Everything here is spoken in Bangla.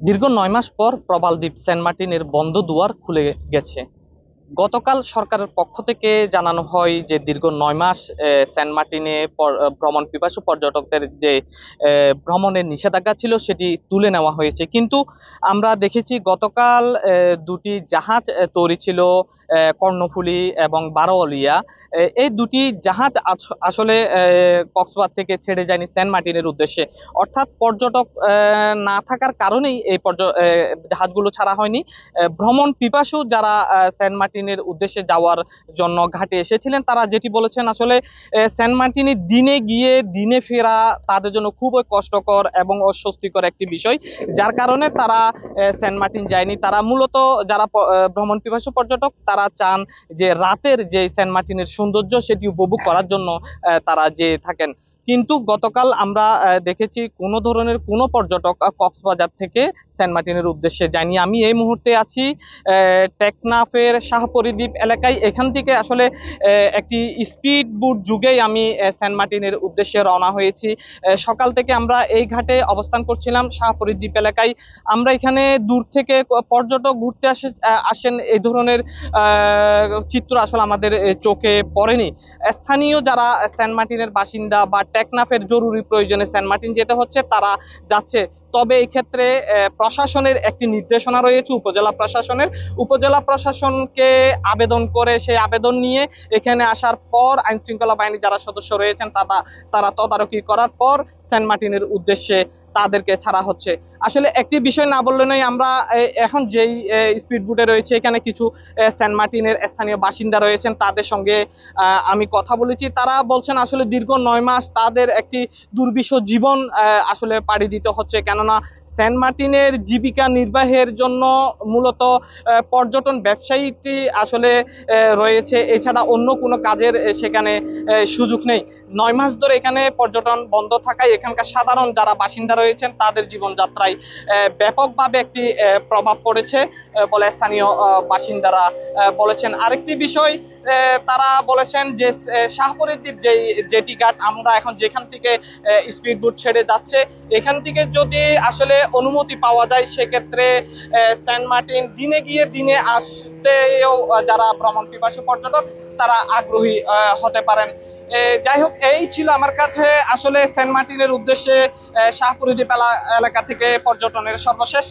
দীর্ঘ ৯ মাস পর প্রবাল দ্বীপ সেন্ট মার্টিনের বন্ধ দুয়ার খুলে গেছে। গতকাল সরকারের পক্ষ থেকে জানানো হয় যে দীর্ঘ ৯ মাস সেন্ট মার্টিনে ভ্রমণ পিপাসু পর্যটকদের যে ভ্রমণের নিষেধাজ্ঞা ছিল সেটি তুলে নেওয়া হয়েছে। কিন্তু আমরা দেখেছি গতকাল দুটি জাহাজ তৈরি ছিল, কর্ণফুলী এবং বারোয়ালিয়া। এই দুটি জাহাজ আসলে কক্সবাজার থেকে ছেড়ে যায়নি সেন্ট মার্টিনের উদ্দেশ্যে। অর্থাৎ পর্যটক না থাকার কারণেই এই জাহাজগুলো ছাড়া হয়নি। ভ্রমণ পিপাসু যারা সেন্ট মার্টিনের উদ্দেশ্যে যাওয়ার জন্য ঘাটে এসেছিলেন তারা যেটি বলেছেন, আসলে সেন্ট মার্টিনে দিনে গিয়ে দিনে ফেরা তাদের জন্য খুবই কষ্টকর এবং অস্বস্তিকর একটি বিষয়, যার কারণে তারা সেন্ট মার্টিন যায়নি। তারা মূলত যারা ভ্রমণ পিপাসু পর্যটক তারা চান যে রাতের যে সেন্ট মার্টিনের সৌন্দর্য সেটি উপভোগ করার জন্য তারা যেয়ে থাকেন। কিন্তু গতকাল আমরা দেখেছি কোনো ধরনের কোনো পর্যটক কক্সবাজার থেকে সেন্ট মার্টিনের উদ্দেশ্যে যায়নি। আমি এই মুহূর্তে আছি টেকনাফের শাহপরী দ্বীপ এলাকায়। এখান থেকে আসলে একটি স্পিড বোট যুগেই আমি সেন্ট মার্টিনের উদ্দেশ্যে রওনা হয়েছি। সকাল থেকে আমরা এই ঘাটে অবস্থান করছিলাম শাহপরী দ্বীপ এলাকায়। আমরা এখানে দূর থেকে পর্যটক ঘুরতে আসেন এই ধরনের চিত্র আসলে আমাদের চোখে পড়েনি। স্থানীয় যারা সেন্ট মার্টিনের বাসিন্দা বা টেকনাফের জরুরি প্রয়োজনে সেন্ট মার্টিন যেতে হচ্ছে তারা যাচ্ছে। তবে এই ক্ষেত্রে প্রশাসনের একটি নির্দেশনা রয়েছে, উপজেলা প্রশাসনকে আবেদন করে সেই আবেদন নিয়ে এখানে আসার পর আইন শৃঙ্খলা বাহিনী যারা সদস্য রয়েছেন তারা তদারকি করার পর সেন্ট মার্টিনের উদ্দেশ্যে তাদেরকে ছাড়া হচ্ছে। আসলে একটি বিষয় না বললে নয়, আমরা এখন যেই স্পিড বোটে রয়েছে এখানে কিছু সেন্ট মার্টিনের স্থানীয় বাসিন্দা রয়েছেন, তাদের সঙ্গে আমি কথা বলেছি। তারা বলছেন আসলে দীর্ঘ ৯ মাস তাদের একটি দুর্বিষহ জীবন আসলে পাড়ি দিতে হচ্ছে, কেননা সেন্ট মার্টিনের জীবিকা নির্বাহের জন্য মূলত পর্যটন ব্যবসায়ীটি আসলে রয়েছে, এছাড়া অন্য কোনো কাজের সেখানে সুযোগ নেই। ৯ মাস ধরে এখানে পর্যটন বন্ধ থাকায় এখানকার সাধারণ যারা বাসিন্দা রয়েছেন তাদের জীবনযাত্রায় ব্যাপকভাবে একটি প্রভাব পড়েছে বলে স্থানীয় বাসিন্দারা বলেছেন। আরেকটি বিষয় তারা বলেছেন যে শাহপরী দ্বীপ জেটি ঘাট আমরা এখন যেখান থেকে স্পিড বোট ছেড়ে যাচ্ছে এখান থেকে যদি আসলে অনুমতি পাওয়া যায় সেক্ষেত্রে সেন্ট মার্টিন দিনে গিয়ে দিনে আসতেও যারা ভ্রমণ পিপাসু পর্যটক তারা আগ্রহী হতে পারেন। যাই হোক, এই ছিল আমার কাছে আসলে সেন্ট মার্টিনের উদ্দেশ্যে শাহপরী দ্বীপ এলাকা থেকে পর্যটনের সর্বশেষ।